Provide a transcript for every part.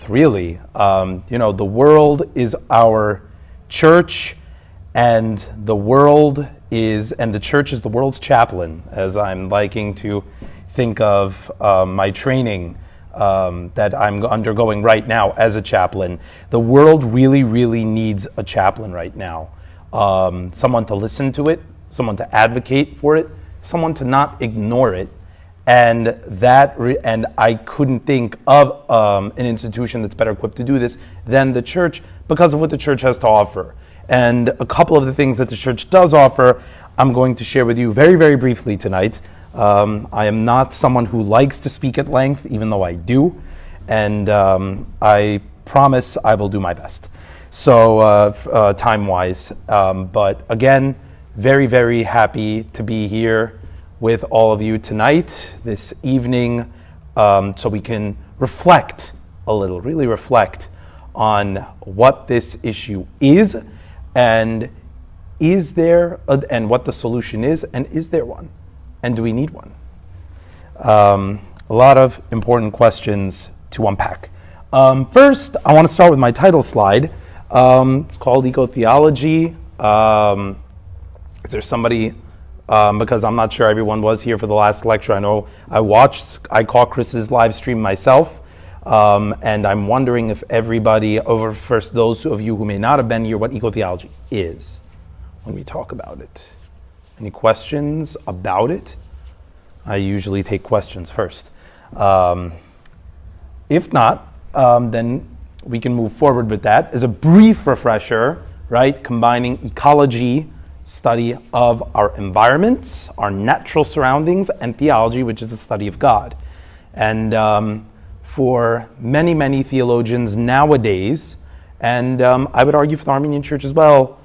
Really. The world is our church, and the church is the world's chaplain, as I'm liking to think of my training that I'm undergoing right now as a chaplain. The world really, really needs a chaplain right now. Someone to listen to it, someone to advocate for it, someone to not ignore it. And I couldn't think of an institution that's better equipped to do this than the church, because of what the church has to offer. And a couple of the things that the church does offer, I'm going to share with you very, very briefly tonight. I am not someone who likes to speak at length, even though I do, and I promise I will do my best. So time-wise, but again, very, very happy to be here with all of you tonight, this evening, so we can reflect a little, really reflect on what this issue is, and what the solution is, and is there one, and do we need one? A lot of important questions to unpack. First, I want to start with my title slide. It's called Eco-Theology. Is there somebody? Because I'm not sure everyone was here for the last lecture. I know I caught Chris's live stream myself, and I'm wondering if everybody, first those of you who may not have been here, what eco-theology is when we talk about it. Any questions about it? I usually take questions first. If not, then we can move forward with that. As a brief refresher, right, combining ecology, study of our environments, our natural surroundings, and theology, which is the study of God. And for many, many theologians nowadays, and I would argue for the Armenian Church as well,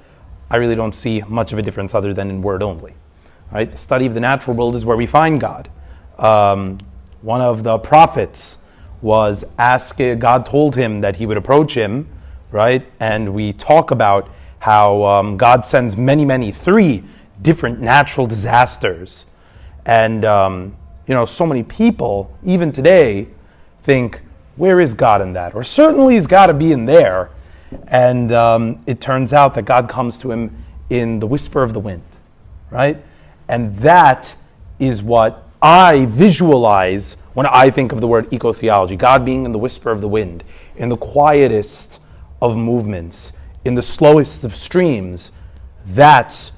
I really don't see much of a difference other than in word only. Right? The study of the natural world is where we find God. One of the prophets was God told him that he would approach him, right? And we talk about how God sends three different natural disasters. And, so many people, even today, think, where is God in that? Or certainly he's got to be in there. And it turns out that God comes to him in the whisper of the wind, right? And that is what I visualize when I think of the word eco-theology. God being in the whisper of the wind, in the quietest of movements, in the slowest of streams. That's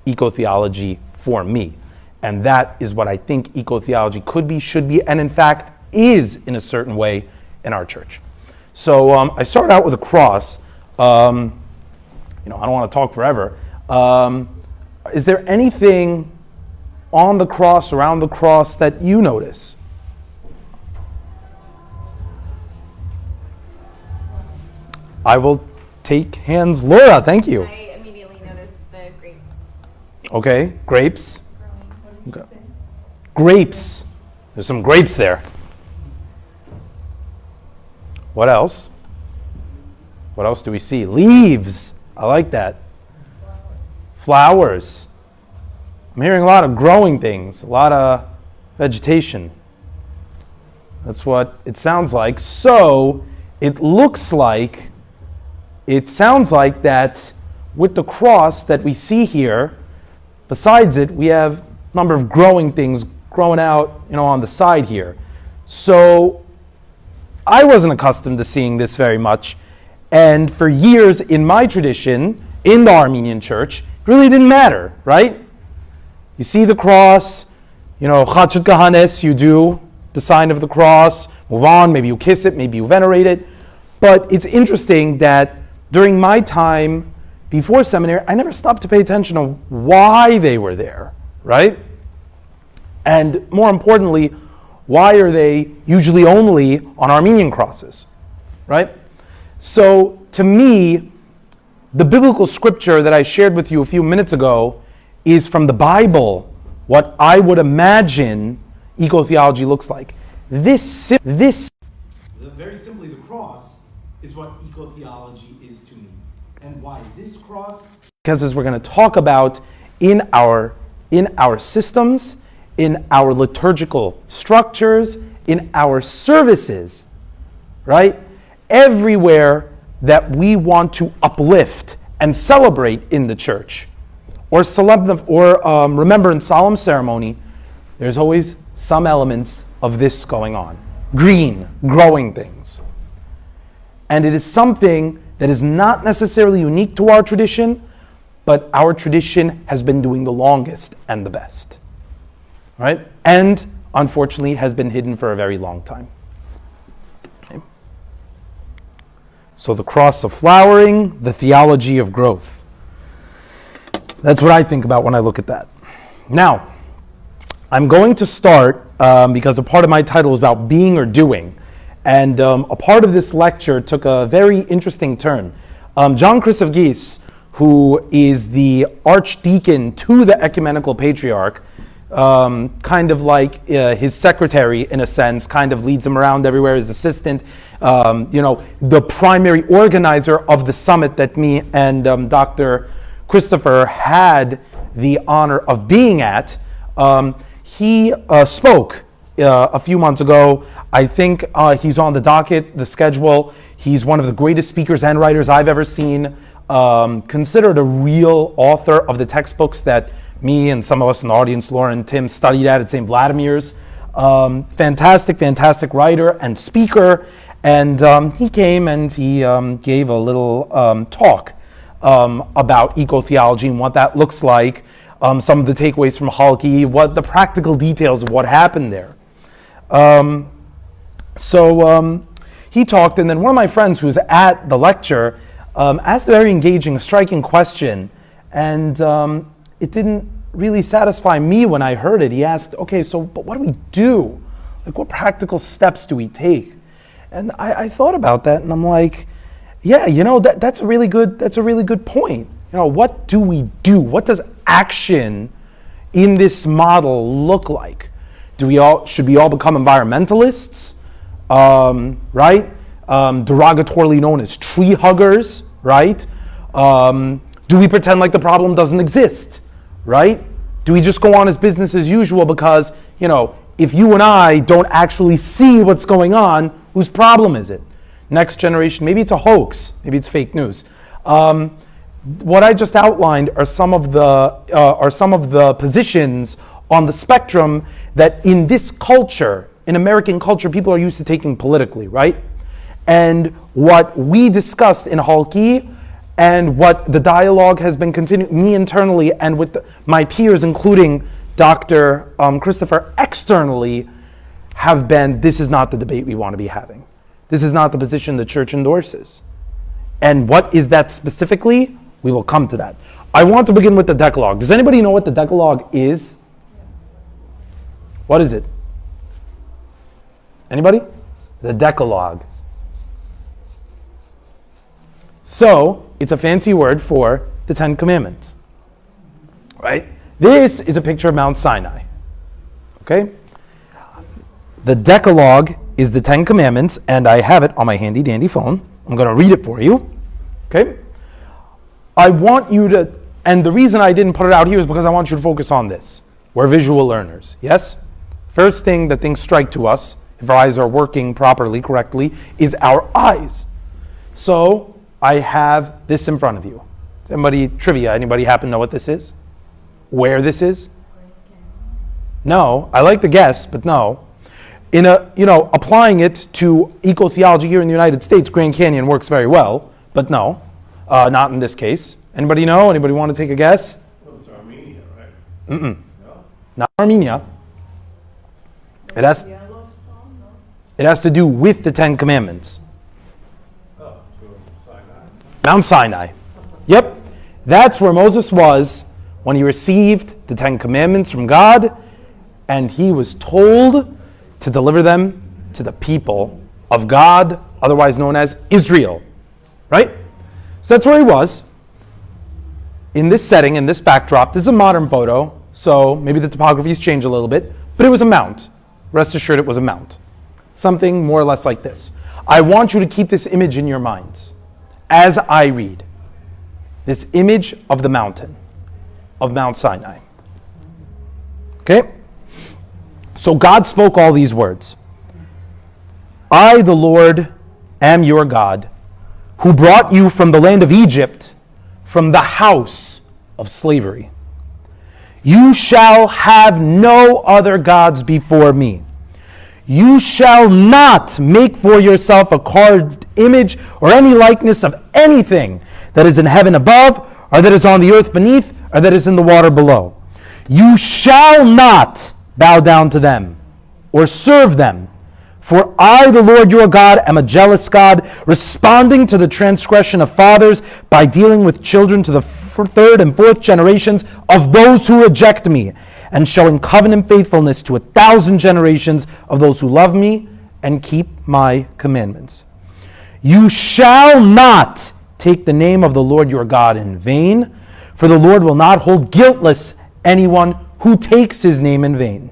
eco-theology for me. And that is what I think eco-theology could be, should be, and in fact is in a certain way in our church. So I started out with a cross. I don't want to talk forever. Is there anything on the cross, around the cross, that you notice? I will take hands. Laura, thank you. I immediately noticed the grapes. Okay, grapes. Okay. Grapes. There's some grapes there. What else? What else do we see? Leaves. I like that. Flowers. I'm hearing a lot of growing things, a lot of vegetation. That's what it sounds like. So it sounds like that with the cross that we see here, besides it, we have a number of growing things growing out, on the side here. So I wasn't accustomed to seeing this very much. And for years in my tradition, in the Armenian Church, it really didn't matter, right? You see the cross, Chachet Kahanes, you do the sign of the cross, move on, maybe you kiss it, maybe you venerate it. But it's interesting that during my time before seminary, I never stopped to pay attention to why they were there, right? And more importantly, why are they usually only on Armenian crosses, right? So to me, the biblical scripture that I shared with you a few minutes ago is from the Bible, what I would imagine eco-theology looks like. Very simply, the cross is what eco-theology is to me. And why this cross? Because as we're going to talk about in our systems, in our liturgical structures, in our services, right? everywhere that we want to uplift and celebrate in the church, or remember in solemn ceremony, there's always some elements of this going on. Green, growing things. And it is something that is not necessarily unique to our tradition, but our tradition has been doing the longest and the best. Right? And unfortunately has been hidden for a very long time. Okay. So the cross of flowering, the theology of growth. That's what I think about when I look at that. Now, I'm going to start, because a part of my title is about being or doing. And a part of this lecture took a very interesting turn. John Christoph Gies, who is the archdeacon to the ecumenical patriarch, kind of like his secretary in a sense, kind of leads him around everywhere, his assistant, the primary organizer of the summit that me and Dr. Christopher had the honor of being at. He spoke a few months ago. I think he's on the docket, the schedule. He's one of the greatest speakers and writers I've ever seen. Considered a real author of the textbooks that me and some of us in the audience, Laura and Tim, studied at St. Vladimir's. Fantastic writer and speaker. And he came and he gave a little talk about eco-theology and what that looks like. Some of the takeaways from Calikyan, what the practical details of what happened there. So he talked, and then one of my friends who was at the lecture asked a very engaging, striking question, and it didn't really satisfy me when I heard it. He asked, okay, so but what do we do? Like, what practical steps do we take? And I thought about that, and I'm like, yeah, that's a really good point. What do we do? What does action in this model look like? Should we all become environmentalists? Right? Derogatorily known as tree huggers, right? Do we pretend like the problem doesn't exist, right? Do we just go on as business as usual because, if you and I don't actually see what's going on, whose problem is it? Next generation, maybe it's a hoax, maybe it's fake news. What I just outlined are some of the positions on the spectrum that in this culture, in American culture, people are used to taking politically, right? And what we discussed in Calikyan and what the dialogue has been continuing, me internally and with my peers, including Dr. Christopher externally, have been, this is not the debate we want to be having. This is not the position the church endorses. And what is that specifically? We will come to that. I want to begin with the Decalogue. Does anybody know what the Decalogue is? What is it? Anybody? The Decalogue. So, it's a fancy word for the Ten Commandments. Right? This is a picture of Mount Sinai. Okay? The Decalogue is the Ten Commandments, and I have it on my handy dandy phone. I'm going to read it for you. Okay? I want you to, and the reason I didn't put it out here is because I want you to focus on this. We're visual learners, yes? First thing that things strike to us, if our eyes are working properly, correctly, is our eyes. So, I have this in front of you. Trivia, anybody happen to know what this is? Where this is? No, I like the guess, but no. Applying it to eco-theology here in the United States, Grand Canyon works very well, but no, not in this case. Anybody know? Anybody want to take a guess? Well, it's Armenia, right? No. No? Not Armenia. It has to do with the Ten Commandments. Oh, so Sinai. Mount Sinai. Yep. That's where Moses was when he received the Ten Commandments from God, and he was told to deliver them to the people of God, otherwise known as Israel. Right? So that's where he was. In this setting, in this backdrop, this is a modern photo, so maybe the topography's changed a little bit, but it was a mount. Rest assured it was a mount. Something more or less like this. I want you to keep this image in your minds as I read. This image of the mountain, of Mount Sinai. Okay? So God spoke all these words. I, the Lord, am your God, who brought you from the land of Egypt, from the house of slavery. You shall have no other gods before me. You shall not make for yourself a carved image or any likeness of anything that is in heaven above, or that is on the earth beneath, or that is in the water below. You shall not bow down to them or serve them. For I, the Lord your God, am a jealous God, responding to the transgression of fathers by dealing with children to the third and fourth generations of those who reject me, and showing covenant faithfulness to 1,000 generations of those who love me and keep my commandments. You shall not take the name of the Lord your God in vain, for the Lord will not hold guiltless anyone who takes his name in vain.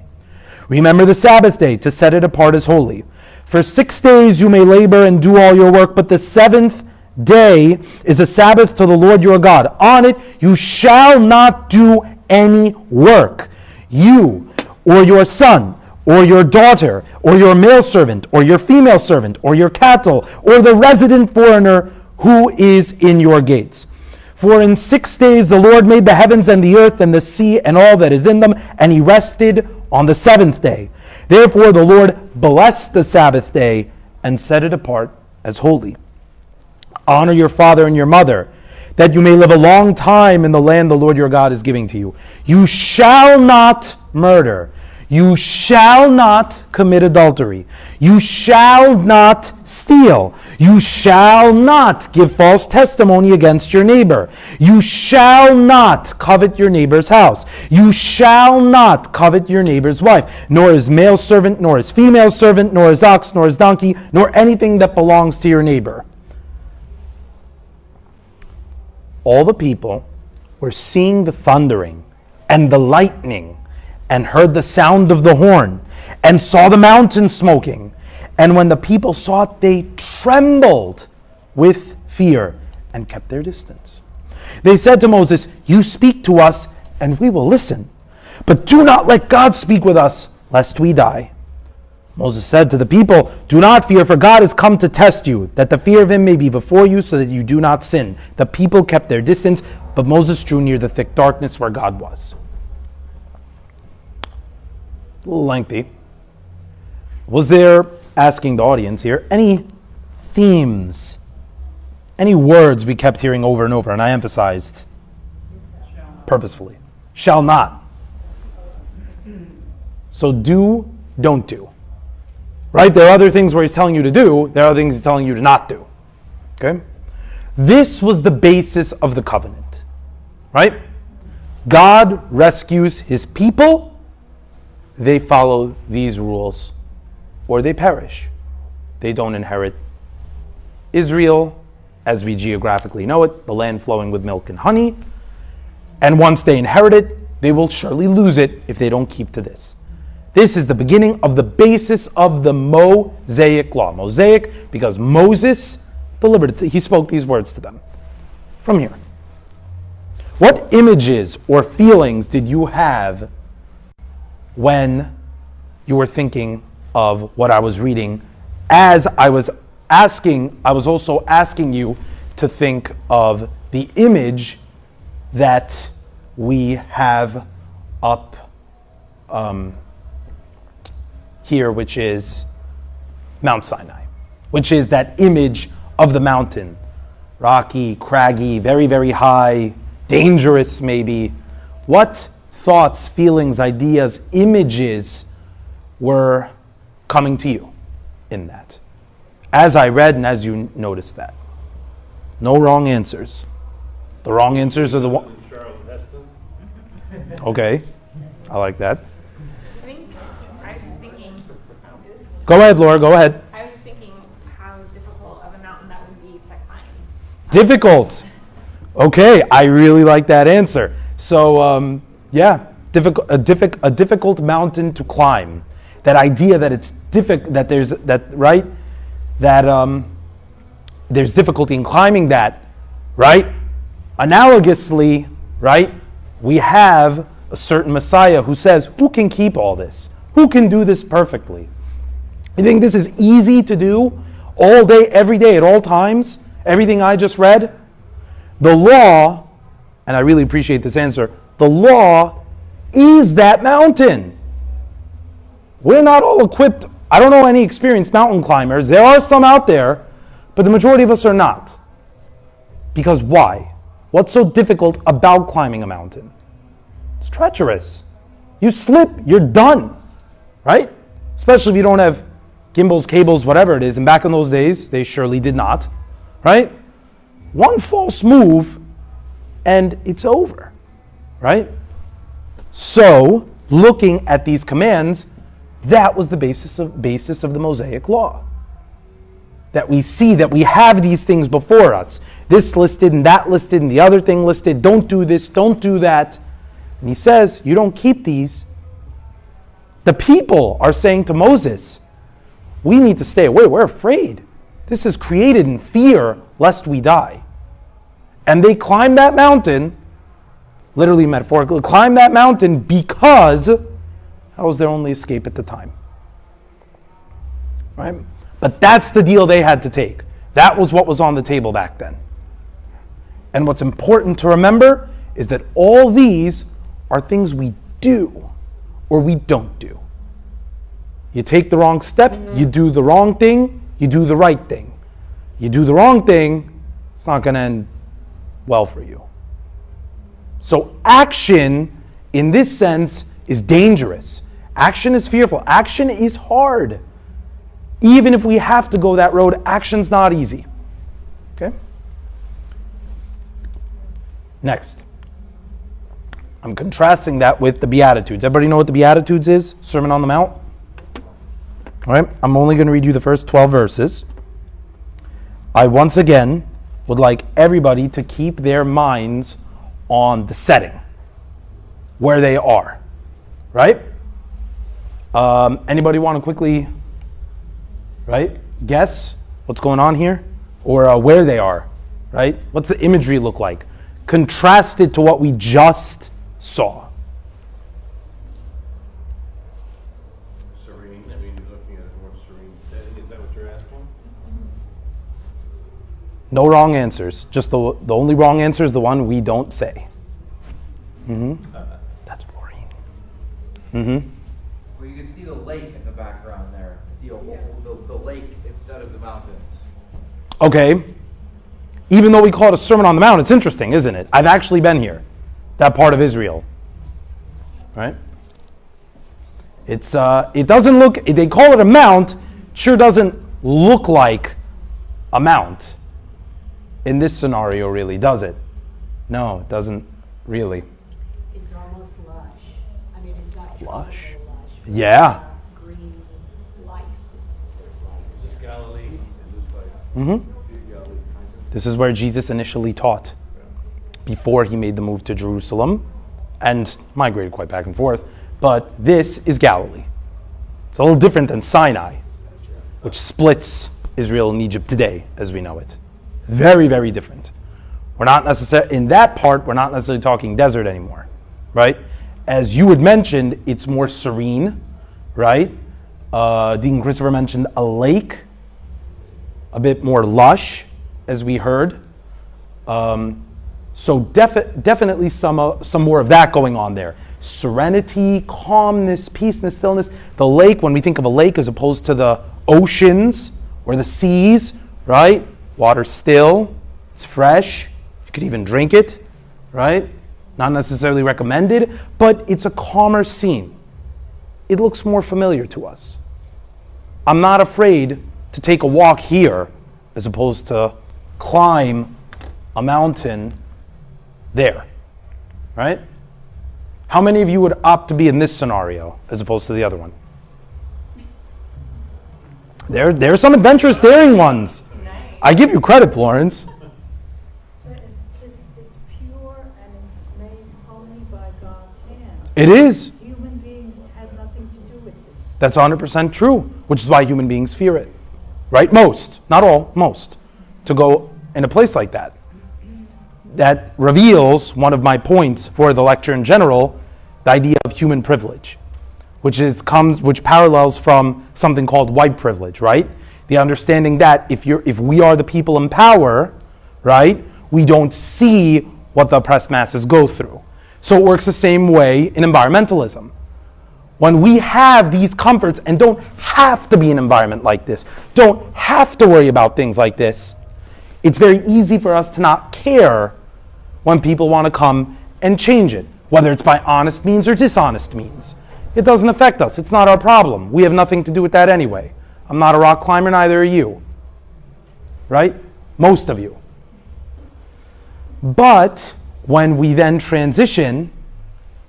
Remember the Sabbath day to set it apart as holy. For 6 days you may labor and do all your work, but the seventh day is a Sabbath to the Lord your God. On it you shall not do any work, you or your son or your daughter or your male servant or your female servant or your cattle or the resident foreigner who is in your gates. For in 6 days the Lord made the heavens and the earth and the sea and all that is in them, and he rested on the seventh day. Therefore the Lord blessed the Sabbath day and set it apart as holy. Honor your father and your mother, that you may live a long time in the land the Lord your God is giving to you. You shall not murder. You shall not commit adultery. You shall not steal. You shall not give false testimony against your neighbor. You shall not covet your neighbor's house. You shall not covet your neighbor's wife, nor his male servant, nor his female servant, nor his ox, nor his donkey, nor anything that belongs to your neighbor. All the people were seeing the thundering and the lightning, and heard the sound of the horn, and saw the mountain smoking. And when the people saw it, they trembled with fear and kept their distance. They said to Moses, "You speak to us, and we will listen. But do not let God speak with us, lest we die." Moses said to the people, "Do not fear, for God has come to test you, that the fear of him may be before you, so that you do not sin." The people kept their distance, but Moses drew near the thick darkness where God was. A little lengthy. Was there, asking the audience here, any themes, any words we kept hearing over and over, and I emphasized purposefully? Shall not. So do, don't do. Right? There are other things where he's telling you to do, there are other things he's telling you to not do. Okay? This was the basis of the covenant. Right? God rescues his people. They follow these rules, or they perish. They don't inherit Israel as we geographically know it, the land flowing with milk and honey. And once they inherit it, they will surely lose it if they don't keep to this. This is the beginning of the basis of the Mosaic law. Mosaic, because Moses delivered it. He spoke these words to them. From here. What images or feelings did you have when you were thinking of what I was reading? As I was also asking you to think of the image that we have up here, which is Mount Sinai, which is that image of the mountain. Rocky, craggy, very, very high, dangerous maybe. What thoughts, feelings, ideas, images were coming to you in that? As I read and as you noticed that. No wrong answers. The wrong answers are the one. Okay, I like that. I think I was just thinking. Go ahead, Laura, go ahead. I was just thinking how difficult of a mountain that would be to climb. Difficult. Okay, I really like that answer. So, a difficult mountain to climb. That idea that it's difficult, that there's there's difficulty in climbing that, right? Analogously, right? We have a certain Messiah who says, who can keep all this? Who can do this perfectly? You think this is easy to do? all day, every day, at all times, everything I just read, the law, and I really appreciate this answer, the law is that mountain. We're not all equipped. I don't know any experienced mountain climbers. There are some out there, but the majority of us are not. Because why? What's so difficult about climbing a mountain? It's treacherous. You slip, you're done, right? Especially if you don't have gimbals, cables, whatever it is. And back in those days, they surely did not, right? One false move, and it's over, right? So, looking at these commands, that was the basis of the Mosaic Law. That we see that we have these things before us. This listed and that listed and the other thing listed. Don't do this, don't do that. And he says, you don't keep these. The people are saying to Moses, we need to stay away. We're afraid. This is created in fear lest we die. And they climb that mountain, literally metaphorically, climb that mountain because that was their only escape at the time. Right? But that's the deal they had to take. That was what was on the table back then. And what's important to remember is that all these are things we do or we don't do. You take the wrong step, you do the wrong thing, you do the right thing. You do the wrong thing, it's not going to end well for you. So action, in this sense, is dangerous. Action is fearful. Action is hard. Even if we have to go that road, action's not easy. Okay? Next. I'm contrasting that with the Beatitudes. Everybody know what the Beatitudes is? Sermon on the Mount? All right? I'm only going to read you the first 12 verses. I once again would like everybody to keep their minds on the setting, where they are. Right? Anybody want to quickly, right, guess what's going on here? Or where they are, right? What's the imagery look like? Contrasted to what we just saw. Serene, I mean, you're looking at a more serene setting. Is that what you're asking? No wrong answers. Just the only wrong answer is the one we don't say. That's Florine. Well, you can see the lake in the background there. See the lake instead of the mountains. Okay. Even though we call it a Sermon on the Mount, it's interesting, isn't it? I've actually been here. That part of Israel. Right? It doesn't look, they call it a mount, sure doesn't look like a mount in this scenario, really, does it? No, it doesn't really. It's almost lush. I mean, it's not Lush? tropical lush. But Yeah. Green life. There's life. Is this Galilee? Is this like Sea of Galilee? This is where Jesus initially taught before he made the move to Jerusalem and migrated quite back and forth. But this is Galilee. It's a little different than Sinai, which splits Israel and Egypt today as we know it. Very, very different. We're not necessarily, in that part, we're not necessarily talking desert anymore, right? As you had mentioned, it's more serene, right? Deacon Christopher mentioned a lake, a bit more lush, as we heard. So definitely some more of that going on there. Serenity, calmness, peaceness, stillness. The lake, when we think of a lake as opposed to the oceans or the seas, right? Water's still, it's fresh. You could even drink it, right? Not necessarily recommended, but it's a calmer scene. It looks more familiar to us. I'm not afraid to take a walk here as opposed to climb a mountain there, right? How many of you would opt to be in this scenario as opposed to the other one? There are some adventurous, daring ones. Nice. I give you credit, Florence. But it's pure and it's made holy by God's hand. It is. Human beings had nothing to do with this. That's 100% true, which is why human beings fear it, right? Most, not all, most, to go in a place like that. That reveals one of my points for the lecture in general, the idea of human privilege, which parallels from something called white privilege, right? The understanding that if we are the people in power, right, we don't see what the oppressed masses go through. So it works the same way in environmentalism. When we have these comforts and don't have to be an environment like this, don't have to worry about things like this, it's very easy for us to not care when people want to come and change it, whether it's by honest means or dishonest means. It doesn't affect us. It's not our problem. We have nothing to do with that anyway. I'm not a rock climber, neither are you. Right? Most of you. But when we then transition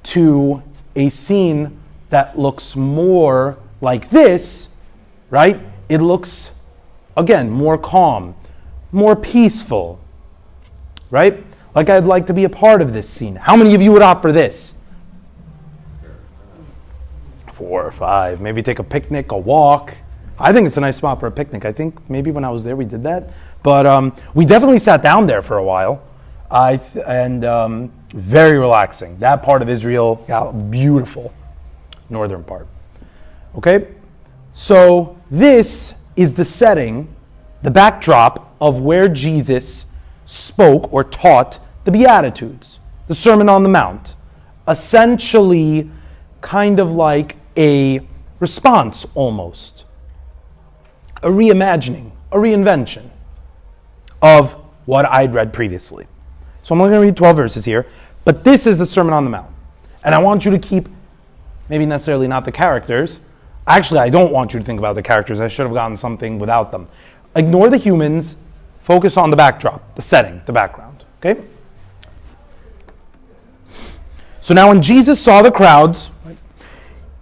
to a scene that looks more like this, right? It looks, again, more calm, more peaceful, right? Like I'd like to be a part of this scene. How many of you would opt for this? 4 or 5. Maybe take a picnic, a walk. I think it's a nice spot for a picnic. I think maybe when I was there we did that. But we definitely sat down there for a while. Very relaxing. That part of Israel, yeah, beautiful. Northern part. Okay? So this is the setting, the backdrop of where Jesus spoke or taught the Beatitudes, the Sermon on the Mount. Essentially, kind of like a response almost. A reimagining, a reinvention of what I'd read previously. So I'm only going to read 12 verses here, but this is the Sermon on the Mount. And I want you to keep, maybe necessarily not the characters. Actually, I don't want you to think about the characters. I should have gotten something without them. Ignore the humans. Focus on the backdrop, the setting, the background. Okay? So now when Jesus saw the crowds,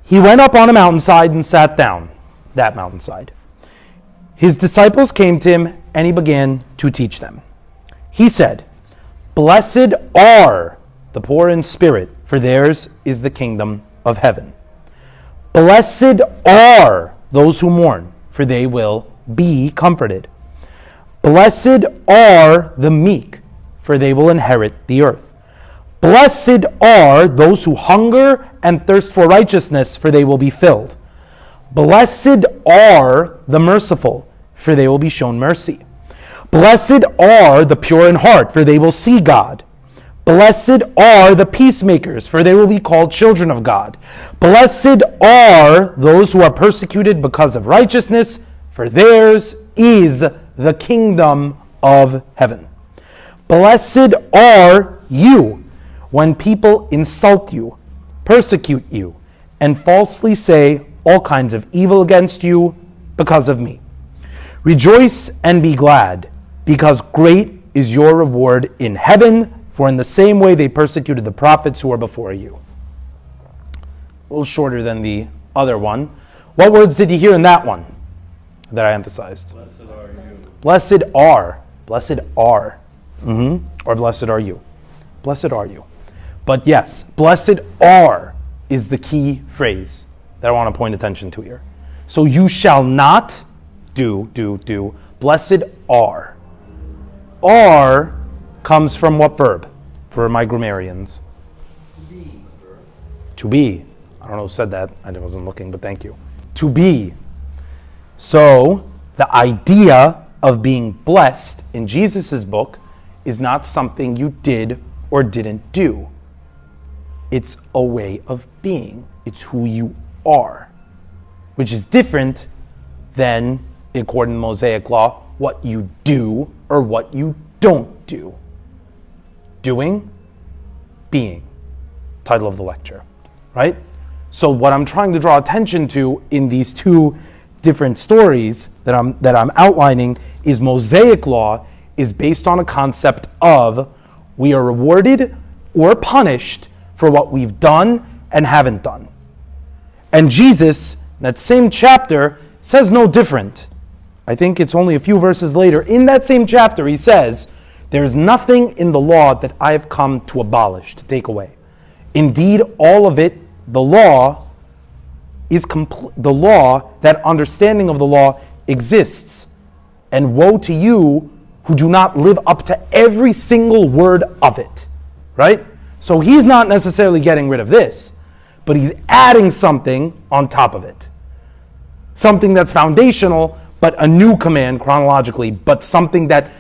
he went up on a mountainside and sat down. That mountainside. His disciples came to him and he began to teach them. He said, "Blessed are the poor in spirit, for theirs is the kingdom of heaven. Blessed are those who mourn, for they will be comforted. Blessed are the meek, for they will inherit the earth. Blessed are those who hunger and thirst for righteousness, for they will be filled. Blessed are the merciful, for they will be shown mercy. Blessed are the pure in heart, for they will see God. Blessed are the peacemakers, for they will be called children of God. Blessed are those who are persecuted because of righteousness, for theirs is the kingdom of heaven. Blessed are you when people insult you, persecute you, and falsely say all kinds of evil against you because of me. Rejoice and be glad, because great is your reward in heaven, for in the same way they persecuted the prophets who were before you." A little shorter than the other one. What words did you hear in that one that I emphasized? Blessed are you. Blessed are. Blessed are. Or blessed are you. Blessed are you. But yes, blessed are is the key phrase that I want to point attention to here. So you shall not do. Blessed are. Are comes from what verb for my grammarians? To be. I don't know who said that. I wasn't looking, but thank you. To be. So the idea of being blessed in Jesus' book is not something you did or didn't do. It's a way of being. It's who you are, which is different than, according to Mosaic law, what you do or what you don't do. Doing, being. Title of the lecture, right? So what I'm trying to draw attention to in these two different stories that I'm outlining is Mosaic law is based on a concept of we are rewarded or punished for what we've done and haven't done. And Jesus, in that same chapter, says no different. I think it's only a few verses later. In that same chapter, he says, "There is nothing in the law that I have come to abolish, to take away. Indeed, all of it, the law, is the law, that understanding of the law exists. And woe to you who do not live up to every single word of it." Right? So he's not necessarily getting rid of this, but he's adding something on top of it. Something that's foundational, but a new command chronologically, but something that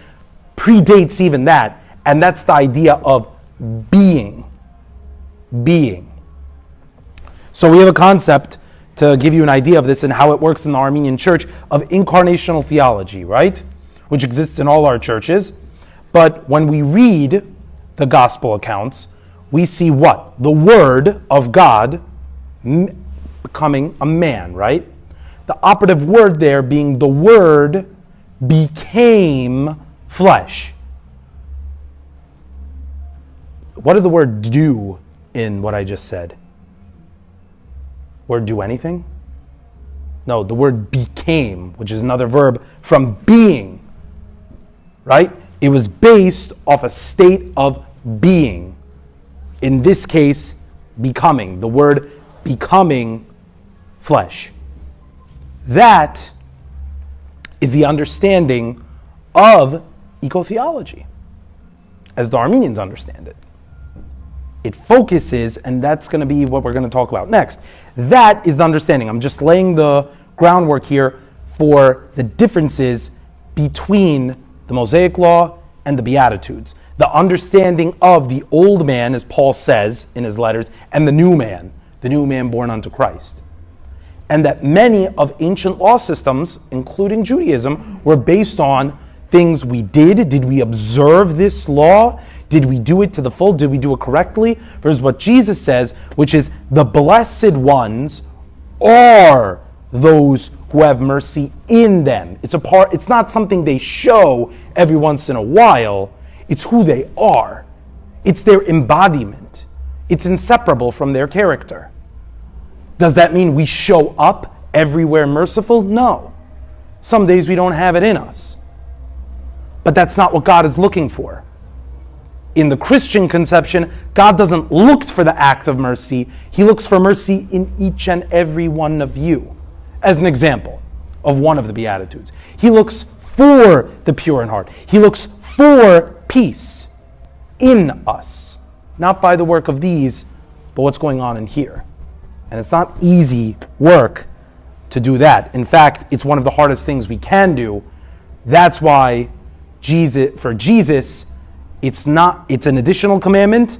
predates even that, and that's the idea of being. Being. So we have a concept, to give you an idea of this and how it works in the Armenian church, of incarnational theology, right? Which exists in all our churches. But when we read the gospel accounts, we see what? The Word of God becoming a man, right? The operative word there being the Word became flesh. What did the word do in what I just said? Word do anything? No, the word became, which is another verb from being, right? It was based off a state of being. In this case, becoming. The word becoming flesh. That is the understanding of eco-theology, as the Armenians understand it. It focuses, and that's going to be what we're going to talk about next. That is the understanding. I'm just laying the groundwork here for the differences between the Mosaic Law and the Beatitudes. The understanding of the old man, as Paul says in his letters, and the new man born unto Christ. And that many of ancient law systems, including Judaism, were based on things we did. Did we observe this law? Did we do it to the full? Did we do it correctly? Versus what Jesus says, which is the blessed ones are those who have mercy in them. It's not something they show every once in a while. It's who they are. It's their embodiment. It's inseparable from their character. Does that mean we show up everywhere merciful? No. Some days we don't have it in us. But that's not what God is looking for. In the Christian conception, God doesn't look for the act of mercy. He looks for mercy in each and every one of you. As an example of one of the Beatitudes. He looks for the pure in heart. He looks for peace in us. Not by the work of these, but what's going on in here. And it's not easy work to do that. In fact, it's one of the hardest things we can do. That's why for Jesus, it's an additional commandment,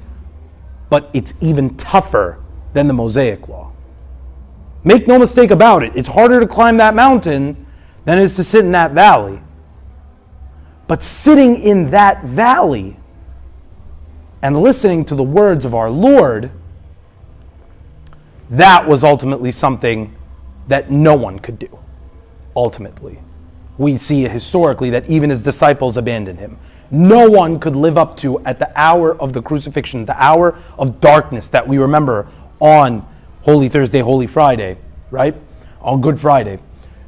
but it's even tougher than the Mosaic Law. Make no mistake about it. It's harder to climb that mountain than it is to sit in that valley. But sitting in that valley and listening to the words of our Lord, that was ultimately something that no one could do. Ultimately. We see historically that even his disciples abandoned him. No one could live up to at the hour of the crucifixion, the hour of darkness that we remember on Holy Thursday, Holy Friday, right? On Good Friday.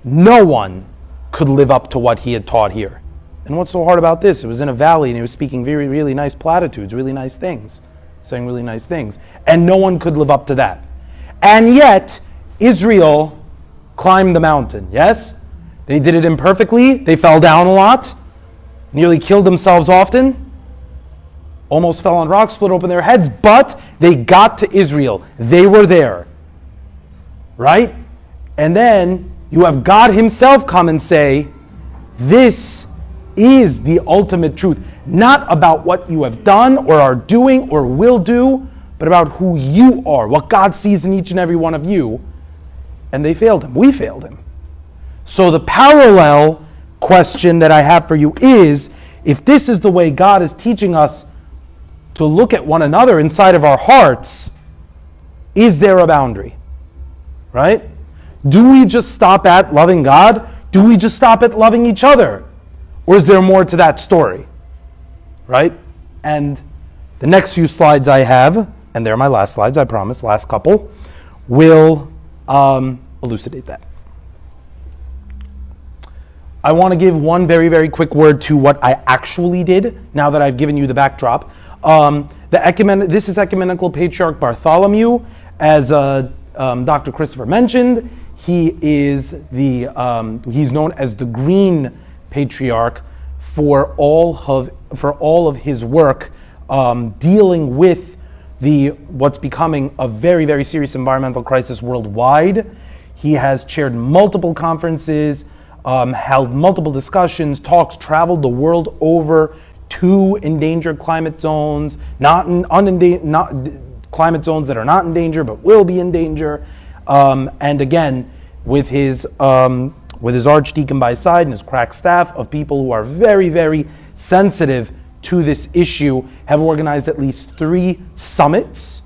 No one could live up to what he had taught here. And what's so hard about this? It was in a valley and he was speaking very, really nice platitudes, really nice things, saying really nice things. And no one could live up to that. And yet, Israel climbed the mountain, yes? They did it imperfectly. They fell down a lot. Nearly killed themselves often. Almost fell on rocks, split open their heads. But they got to Israel. They were there. Right? And then you have God himself come and say, this is the ultimate truth. Not about what you have done or are doing or will do, but about who you are. What God sees in each and every one of you. And they failed him. We failed him. So the parallel question that I have for you is, if this is the way God is teaching us to look at one another inside of our hearts, is there a boundary? Right? Do we just stop at loving God? Do we just stop at loving each other? Or is there more to that story? Right? And the next few slides I have, and they're my last slides, I promise, last couple, will elucidate that. I want to give one very, very quick word to what I actually did, now that I've given you the backdrop. This is Ecumenical Patriarch Bartholomew, as Dr. Christopher mentioned. He is he's known as the Green Patriarch for all of his work dealing with what's becoming a very, very serious environmental crisis worldwide. He has chaired multiple conferences held multiple discussions, talks, traveled the world over to endangered climate zones, not climate zones that are not in danger but will be in danger. And again, with his archdeacon by his side and his crack staff of people who are very, very sensitive to this issue, have organized at least 3 summits,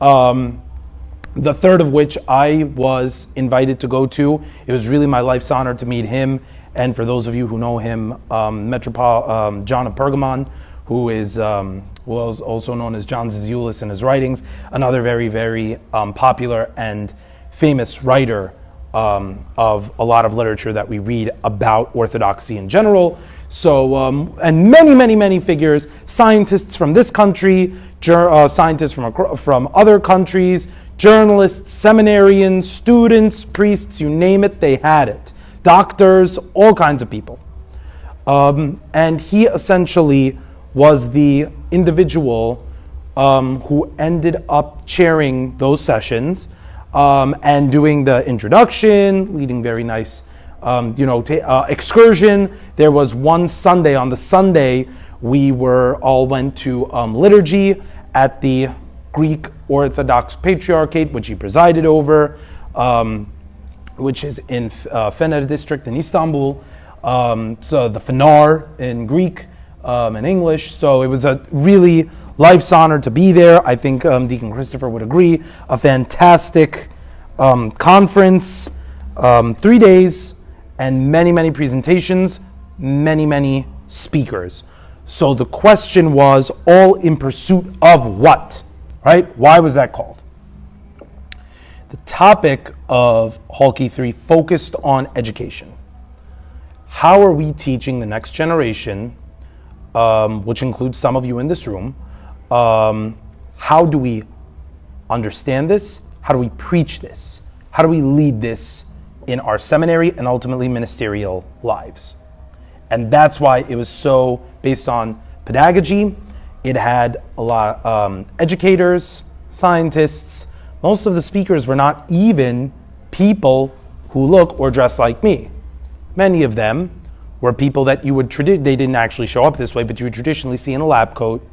the third of which I was invited to go to. It was really my life's honor to meet him, and for those of you who know him, Metropolitan John of Pergamon, who is also known as John Zizioulis in his writings, another very, very popular and famous writer of a lot of literature that we read about Orthodoxy in general. So, and many, many, many figures, scientists from this country, scientists from other countries, journalists, seminarians, students, priests, you name it, they had it. Doctors, all kinds of people. And he essentially was the individual who ended up chairing those sessions and doing the introduction, leading very nice excursion. There was one Sunday, on the Sunday, we all went to liturgy at the Greek Orthodox Patriarchate, which he presided over, which is in Fener district in Istanbul. So the Fenar in Greek and English. So it was a really life's honor to be there. I think Deacon Christopher would agree. A fantastic conference, 3 days, and many, many presentations, many, many speakers. So the question was, all in pursuit of what? Right? Why was that called? The topic of Halki 3 focused on education. How are we teaching the next generation, which includes some of you in this room, how do we understand this? How do we preach this? How do we lead this in our seminary and ultimately ministerial lives? And that's why it was so based on pedagogy. It had a lot educators, scientists. Most of the speakers were not even people who look or dress like me. Many of them were people that you would they didn't actually show up this way, but you would traditionally see in a lab coat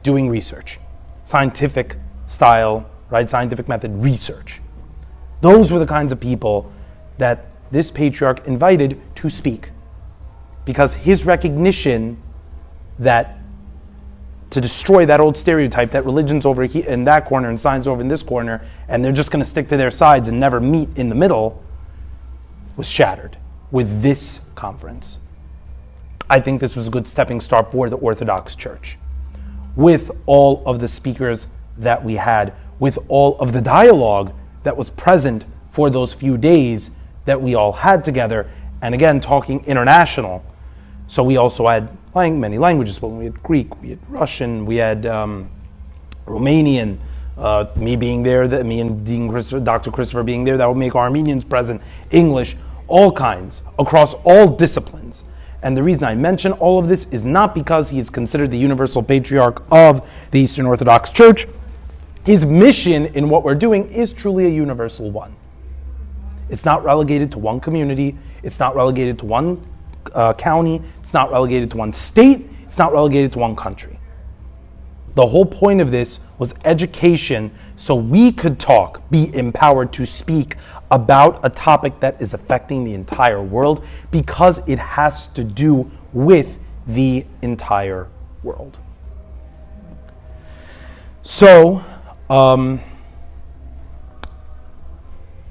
doing research, scientific style, right? Scientific method research. Those were the kinds of people that this patriarch invited to speak, because his recognition that to destroy that old stereotype that religion's over here in that corner and science over in this corner, and they're just going to stick to their sides and never meet in the middle, was shattered with this conference. I think this was a good stepping stone for the Orthodox Church. With all of the speakers that we had, with all of the dialogue that was present for those few days that we all had together, and again, talking international. So we also had many languages, but we had Greek, we had Russian, we had Romanian, me being there, me and Dr. Christopher being there, that would make Armenians present, English, all kinds, across all disciplines. And the reason I mention all of this is not because he is considered the universal patriarch of the Eastern Orthodox Church. His mission in what we're doing is truly a universal one. It's not relegated to one community, it's not relegated to one county, it's not relegated to one state, it's not relegated to one country. The whole point of this was education, so we could talk, be empowered to speak about a topic that is affecting the entire world, because it has to do with the entire world. So,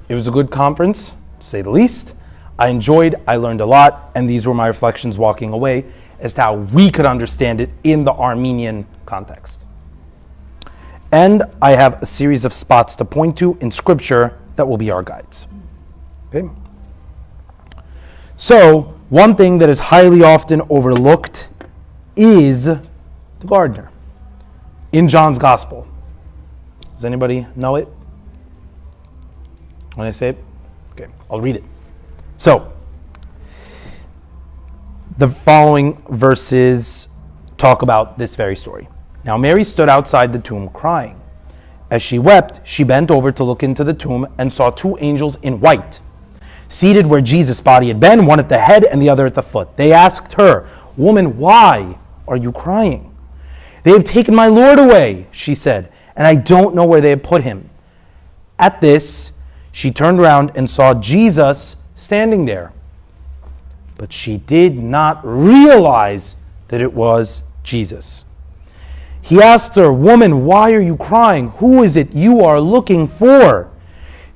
it was a good conference, to say the least. I learned a lot, and these were my reflections walking away as to how we could understand it in the Armenian context. And I have a series of spots to point to in Scripture that will be our guides. Okay? So, one thing that is highly often overlooked is the gardener in John's Gospel. Does anybody know it? When I say it? Okay, I'll read it. So, the following verses talk about this very story. Now Mary stood outside the tomb crying. As she wept, she bent over to look into the tomb and saw 2 angels in white, seated where Jesus' body had been, one at the head and the other at the foot. They asked her, "Woman, why are you crying?" "They have taken my Lord away," she said, "and I don't know where they have put him." At this, she turned around and saw Jesus standing there. But she did not realize that it was Jesus. He asked her, "Woman, why are you crying? Who is it you are looking for?"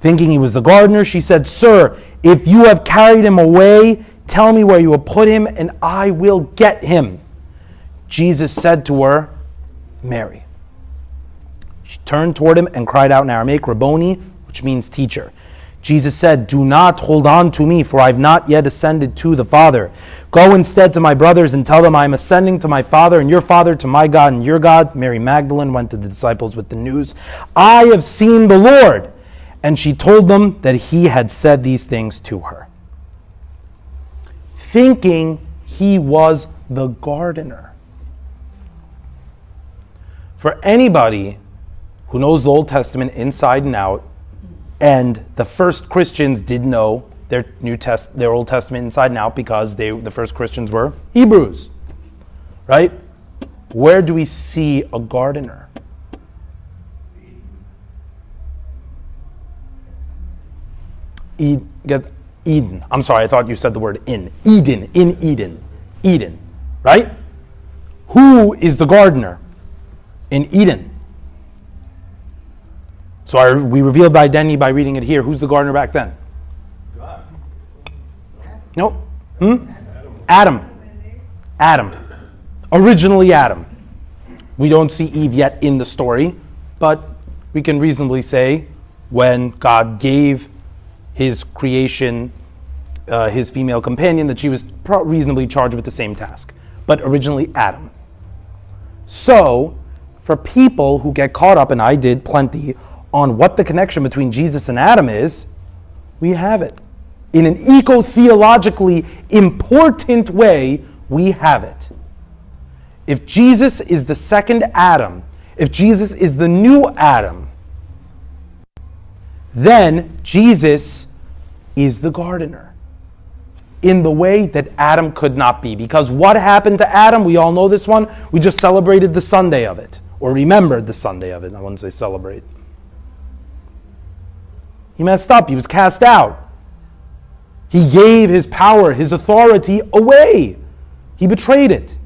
Thinking he was the gardener, she said, "Sir, if you have carried him away, tell me where you have put him, and I will get him." Jesus said to her, "Mary." She turned toward him and cried out in Aramaic, "Rabboni," which means teacher. Jesus said, "Do not hold on to me, for I have not yet ascended to the Father. Go instead to my brothers and tell them I am ascending to my Father and your Father, to my God and your God." Mary Magdalene went to the disciples with the news, "I have seen the Lord." And she told them that he had said these things to her. Thinking he was the gardener. For anybody who knows the Old Testament inside and out, and the first Christians did know their Old Testament inside and out because the first Christians were Hebrews, right? Where do we see a gardener? Eden. I'm sorry, I thought you said the word in. Eden, in Eden. Eden, right? Who is the gardener in Eden? So we revealed the identity by reading it here. Who's the gardener back then? God. No. Adam. Originally Adam. We don't see Eve yet in the story, but we can reasonably say when God gave his creation, his female companion, that she was reasonably charged with the same task. But originally Adam. So, for people who get caught up, and I did plenty, on what the connection between Jesus and Adam is, we have it. In an eco-theologically important way, we have it. If Jesus is the second Adam, if Jesus is the new Adam, then Jesus is the gardener in the way that Adam could not be. Because what happened to Adam? We all know this one. We just celebrated the Sunday of it, or remembered the Sunday of it. I wouldn't say celebrate. He messed up. He was cast out. He gave his power, his authority away. He betrayed it.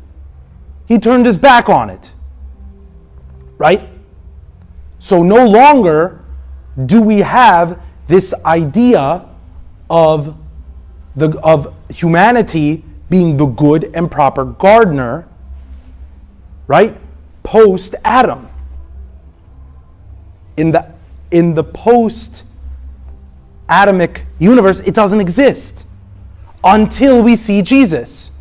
He turned his back on it. Right? So no longer do we have this idea of humanity being the good and proper gardener, right? Post Adam. In the post Adamic universe, it doesn't exist until we see Jesus.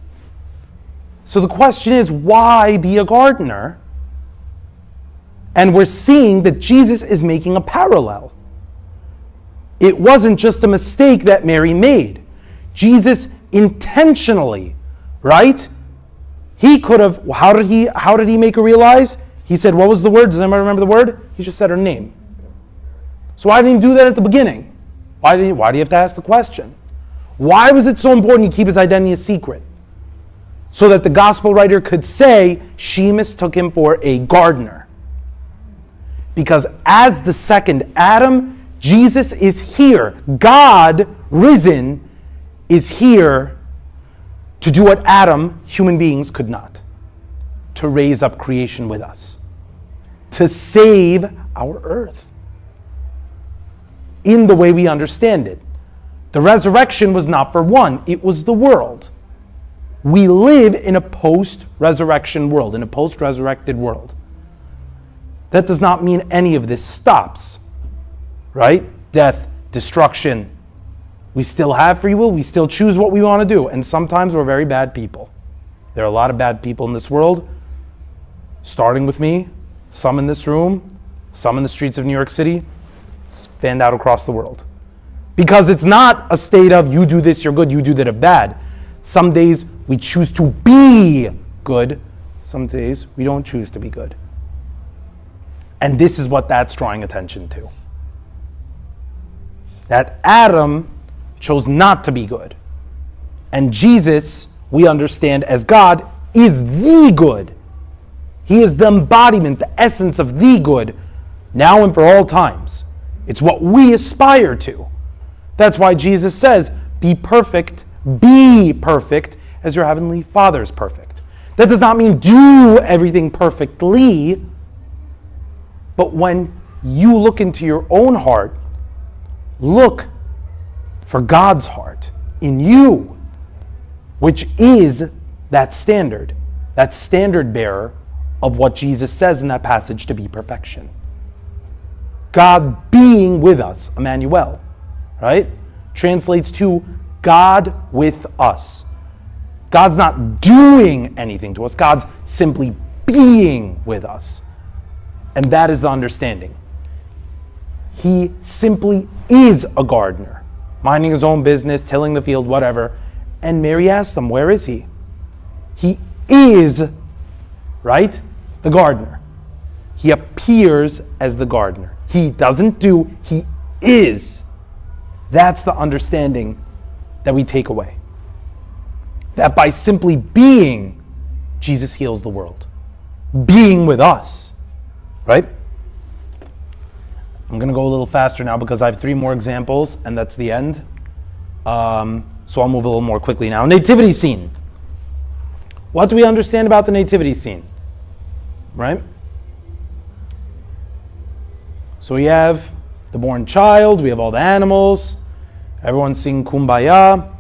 So the question is, why be a gardener? And we're seeing that Jesus is making a parallel. It wasn't just a mistake that Mary made. Jesus intentionally, right? He could have, how did he make her realize? He said, what was the word? Does anybody remember the word? He just said her name. So why didn't he do that at the beginning? Why do you have to ask the question? Why was it so important to keep his identity a secret? So that the gospel writer could say, she mistook him for a gardener. Because as the second Adam, Jesus is here. God, risen, is here to do what Adam, human beings, could not. To raise up creation with us. To save our earth. In the way we understand it. The resurrection was not for one, it was the world. We live in a post-resurrection world, in a post-resurrected world. That does not mean any of this stops. Right? Death, destruction. We still have free will. We still choose what we want to do. And sometimes we're very bad people. There are a lot of bad people in this world. Starting with me. Some in this room. Some in the streets of New York City. Fanned out across the world. Because it's not a state of you do this, you're good. You do that, you're bad. Some days we choose to be good. Some days we don't choose to be good. And this is what that's drawing attention to. That Adam chose not to be good. And Jesus, we understand as God, is the good. He is the embodiment, the essence of the good, now and for all times. It's what we aspire to. That's why Jesus says, be perfect as your heavenly Father is perfect. That does not mean do everything perfectly, but when you look into your own heart, look for God's heart in you, which is that standard bearer of what Jesus says in that passage to be perfection. God being with us, Emmanuel, right? Translates to God with us. God's not doing anything to us. God's simply being with us. And that is the understanding. He simply is a gardener, minding his own business, tilling the field, whatever. And Mary asks him, where is he? He is, right, the gardener. He appears as the gardener. He doesn't do, he is. That's the understanding that we take away. That by simply being, Jesus heals the world. Being with us, right? I'm going to go a little faster now because I have 3 more examples and that's the end. So I'll move a little more quickly now. Nativity scene. What do we understand about the nativity scene? Right? So we have the born child, we have all the animals, everyone's singing Kumbaya.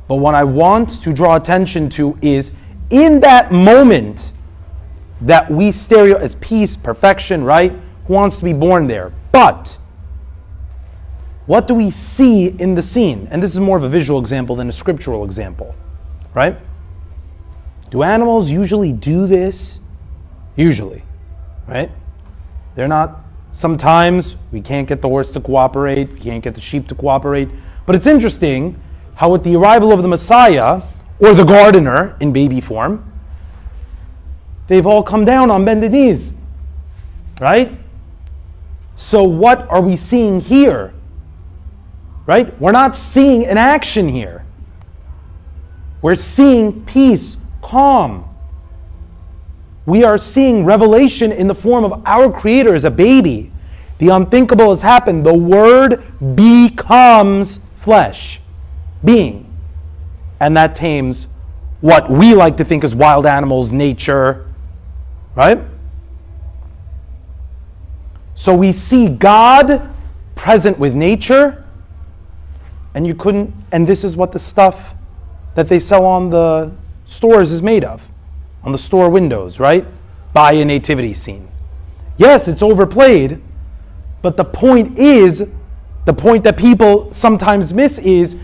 But what I want to draw attention to is in that moment that we stereo as peace, perfection, right? Who wants to be born there? But what do we see in the scene? And this is more of a visual example than a scriptural example, right? Do animals usually do this? Usually, right? They're not, sometimes we can't get the horse to cooperate, we can't get the sheep to cooperate. But it's interesting how with the arrival of the Messiah, or the gardener in baby form, they've all come down on bended knees, right? So what are we seeing here? Right? We're not seeing an action here. We're seeing peace, calm. We are seeing revelation in the form of our Creator as a baby. The unthinkable has happened. The Word becomes flesh, being. And that tames what we like to think is wild animals, nature, right? So we see God present with nature, and this is what the stuff that they sell on the stores is made of, on the store windows, right? Buy a nativity scene. Yes, it's overplayed, but the point that people sometimes miss is,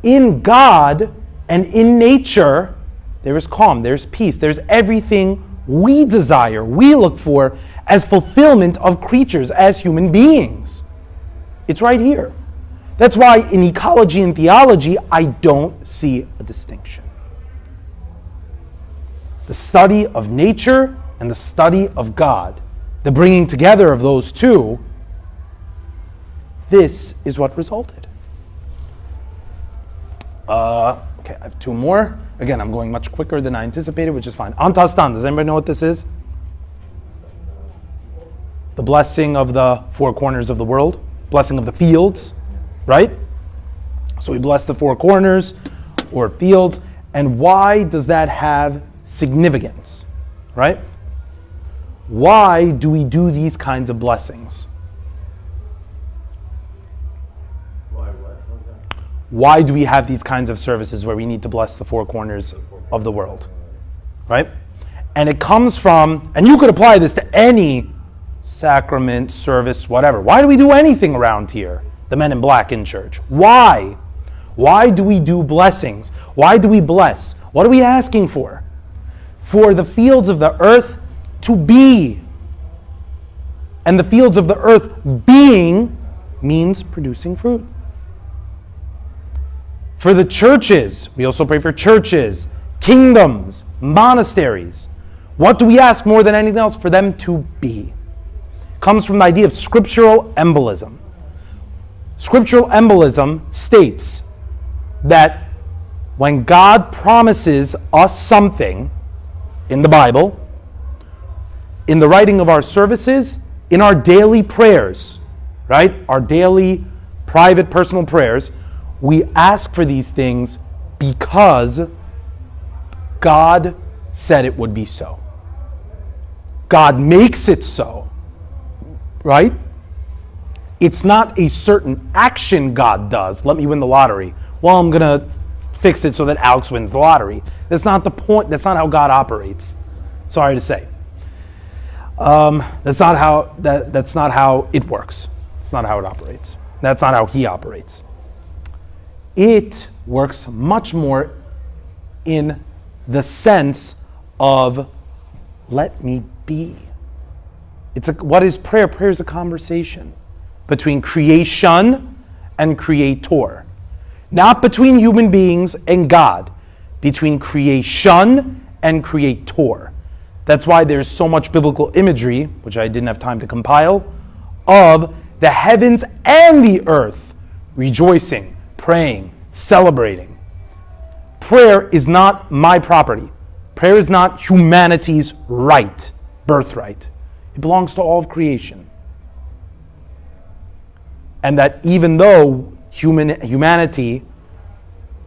in God and in nature, there is calm, there's peace, there's everything we desire, we look for as fulfillment of creatures, as human beings. It's right here. That's why in ecology and theology, I don't see a distinction. The study of nature and the study of God, the bringing together of those two, this is what resulted. Okay, I have 2 more. Again, I'm going much quicker than I anticipated, which is fine. Antastan, does anybody know what this is? The blessing of the 4 corners of the world, blessing of the fields, right? So we bless the 4 corners or fields. And why does that have significance, right? Why do we do these kinds of blessings? Why do we have these kinds of services where we need to bless the 4 corners of the world, right? And it comes from, and you could apply this to any sacrament, service, whatever. Why do we do anything around here? The men in black in church. Why? Why do we do blessings? Why do we bless? What are we asking for? For the fields of the earth to be. And the fields of the earth being means producing fruit. For the churches, we also pray for churches, kingdoms, monasteries. What do we ask more than anything else? For them to be. Comes from the idea of scriptural embolism. Scriptural embolism states that when God promises us something in the Bible, in the writing of our services, in our daily prayers, right? Our daily private personal prayers, we ask for these things because God said it would be so. God makes it so, right? It's not a certain action God does. Let me win the lottery. Well, I'm going to fix it so that Alex wins the lottery. That's not the point. That's not how God operates. Sorry to say. That's not how it works. It's not how it operates. That's not how He operates. It works much more in the sense of let me be. What is prayer? Prayer is a conversation between creation and creator. Not between human beings and God, between creation and creator. That's why there's so much biblical imagery, which I didn't have time to compile, of the heavens and the earth rejoicing, praying, celebrating. Prayer is not my property. Prayer is not humanity's right, birthright. It belongs to all of creation. And that even though humanity,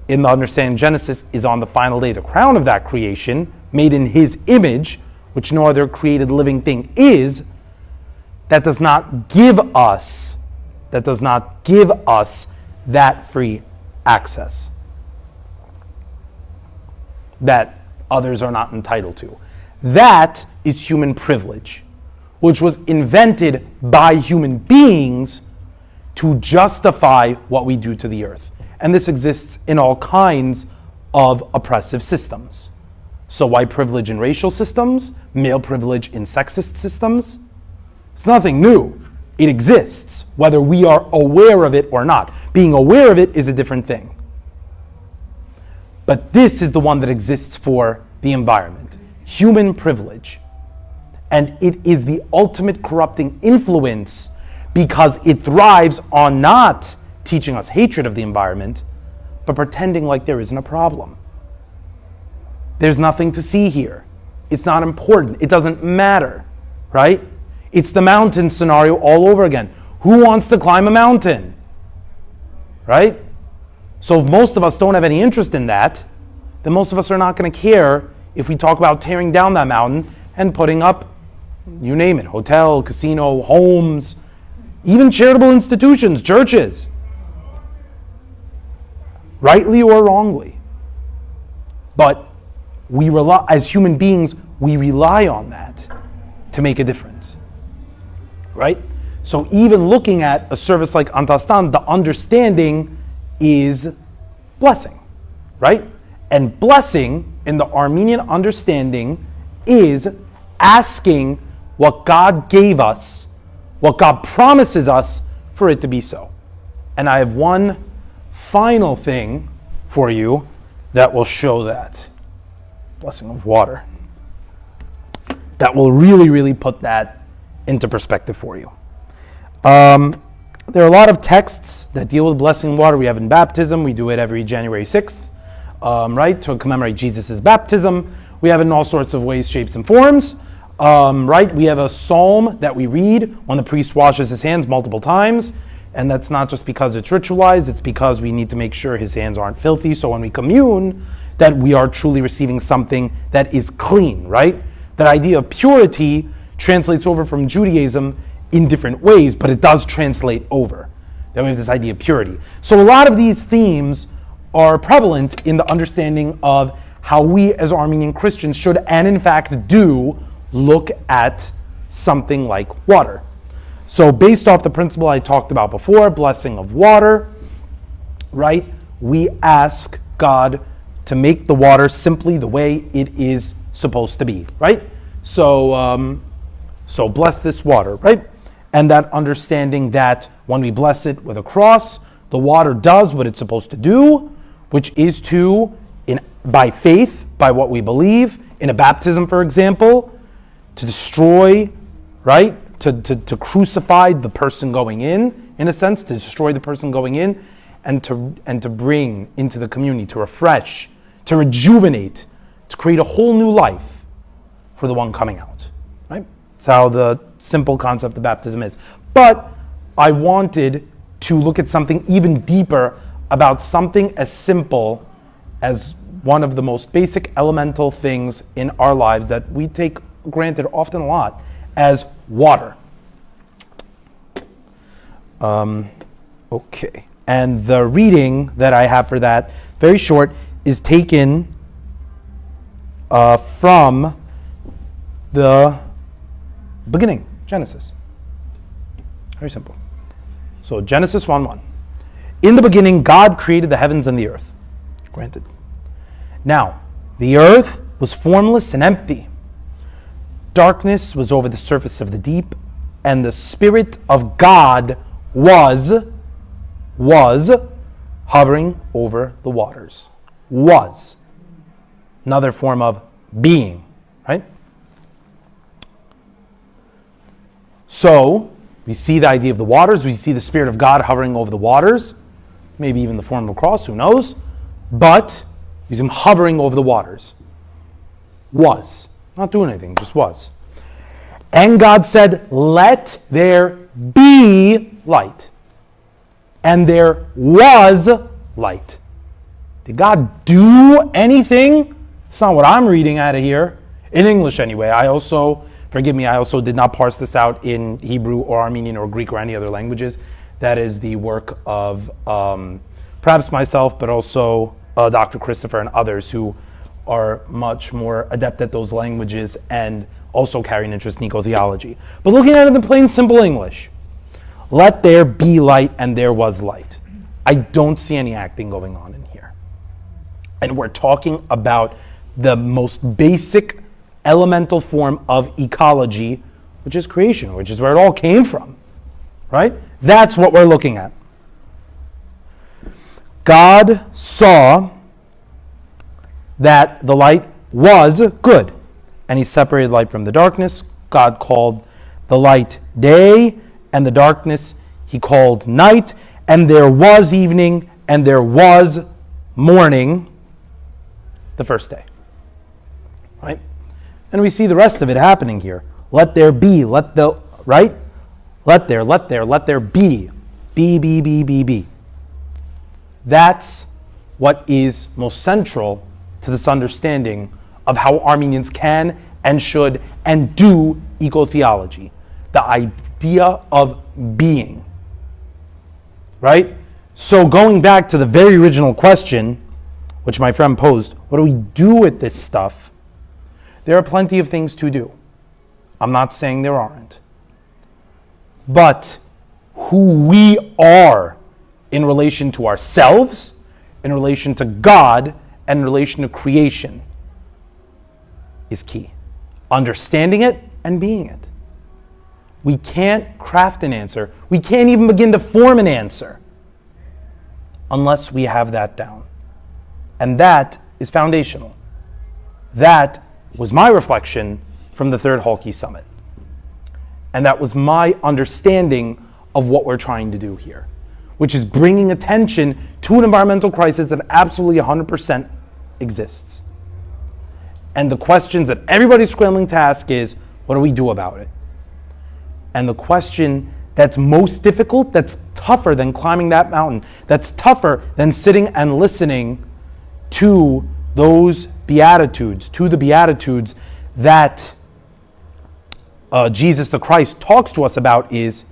in the understanding of Genesis, is on the final day the crown of that creation, made in His image, which no other created living thing is, that does not give us that free access that others are not entitled to. That is human privilege, which was invented by human beings to justify what we do to the earth. And this exists in all kinds of oppressive systems. So white privilege in racial systems, male privilege in sexist systems, it's nothing new. It exists, whether we are aware of it or not. Being aware of it is a different thing. But this is the one that exists for the environment. Human privilege. And it is the ultimate corrupting influence because it thrives on not teaching us hatred of the environment, but pretending like there isn't a problem. There's nothing to see here. It's not important. It doesn't matter, right? It's the mountain scenario all over again. Who wants to climb a mountain? Right? So if most of us don't have any interest in that, then most of us are not going to care if we talk about tearing down that mountain and putting up, you name it, hotel, casino, homes, even charitable institutions, churches. Rightly or wrongly. But we rely, as human beings, we rely on that to make a difference. Right? So even looking at a service like Antastan, the understanding is blessing. Right? And blessing in the Armenian understanding is asking what God gave us, what God promises us, for it to be so. And I have one final thing for you that will show that. Blessing of water. That will really, really put that into perspective for you. There are a lot of texts that deal with blessing of water. We have in baptism. We do it every January 6th, right, to commemorate Jesus' baptism. We have it in all sorts of ways, shapes, and forms. Right? We have a psalm that we read when the priest washes his hands multiple times. And that's not just because it's ritualized, it's because we need to make sure his hands aren't filthy. So when we commune, that we are truly receiving something that is clean, right? That idea of purity translates over from Judaism in different ways, but it does translate over. Then we have this idea of purity. So a lot of these themes are prevalent in the understanding of how we as Armenian Christians should, and in fact do, look at something like water. So based off the principle I talked about before, blessing of water, right? We ask God to make the water simply the way it is supposed to be, right? So bless this water, right? And that understanding that when we bless it with a cross, the water does what it's supposed to do, which is to, by faith, by what we believe, in a baptism, for example, to destroy, right? To crucify the person going in in a sense, to destroy the person going in, and to bring into the community, to refresh, to rejuvenate, to create a whole new life for the one coming out. Right? That's how the simple concept of baptism is. But I wanted to look at something even deeper about something as simple as one of the most basic elemental things in our lives that we take granted often a lot, as water. Okay. And the reading that I have for that, very short, is taken from the beginning, Genesis. Very simple. So Genesis 1:1. In the beginning, God created the heavens and the earth. Granted. Now, the earth was formless and empty. Darkness was over the surface of the deep, and the Spirit of God was hovering over the waters. Was. Another form of being, right? So, we see the idea of the waters, we see the Spirit of God hovering over the waters, maybe even the form of a cross, who knows? But, we see him hovering over the waters. Was. Not doing anything, just was. And God said, let there be light. And there was light. Did God do anything? It's not what I'm reading out of here. In English anyway. I also did not parse this out in Hebrew or Armenian or Greek or any other languages. That is the work of perhaps myself, but also Dr. Christopher and others who are much more adept at those languages and also carry an interest in eco-theology. But looking at it in plain, simple English, let there be light, and there was light. I don't see any acting going on in here. And we're talking about the most basic elemental form of ecology, which is creation, which is where it all came from. Right? That's what we're looking at. God saw that the light was good, and he separated light from the darkness. God called the light day, and the darkness he called night, and there was evening, and there was morning the first day. Right? And we see the rest of it happening here. Let there be, let there be. Be. That's what is most central to this understanding of how Armenians can and should and do eco-theology. The idea of being. Right? So going back to the very original question, which my friend posed, what do we do with this stuff? There are plenty of things to do. I'm not saying there aren't. But who we are in relation to ourselves, in relation to God, and in relation to creation is key. Understanding it and being it. We can't craft an answer. We can't even begin to form an answer unless we have that down. And that is foundational. That was my reflection from the Third Halki Summit. And that was my understanding of what we're trying to do here, which is bringing attention to an environmental crisis that absolutely 100% exists. And the questions that everybody's scrambling to ask is, what do we do about it? And the question that's most difficult, that's tougher than climbing that mountain, that's tougher than sitting and listening to those Beatitudes, to the Beatitudes that Jesus the Christ talks to us about, is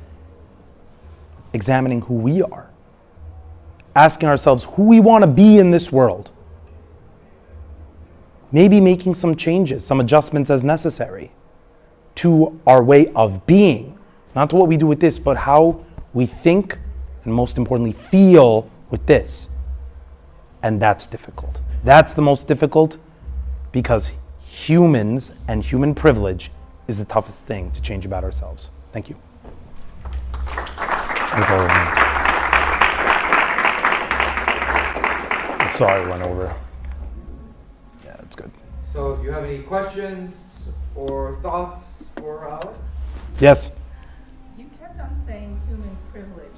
examining who we are. Asking ourselves who we want to be in this world. Maybe making some changes, some adjustments as necessary to our way of being. Not to what we do with this, but how we think and most importantly feel with this. And that's difficult. That's the most difficult because humans and human privilege is the toughest thing to change about ourselves. Thank you. Thanks everyone. I'm sorry I went over. Yeah, it's good. So if you have any questions or thoughts for Alex? Yes? You kept on saying human privilege.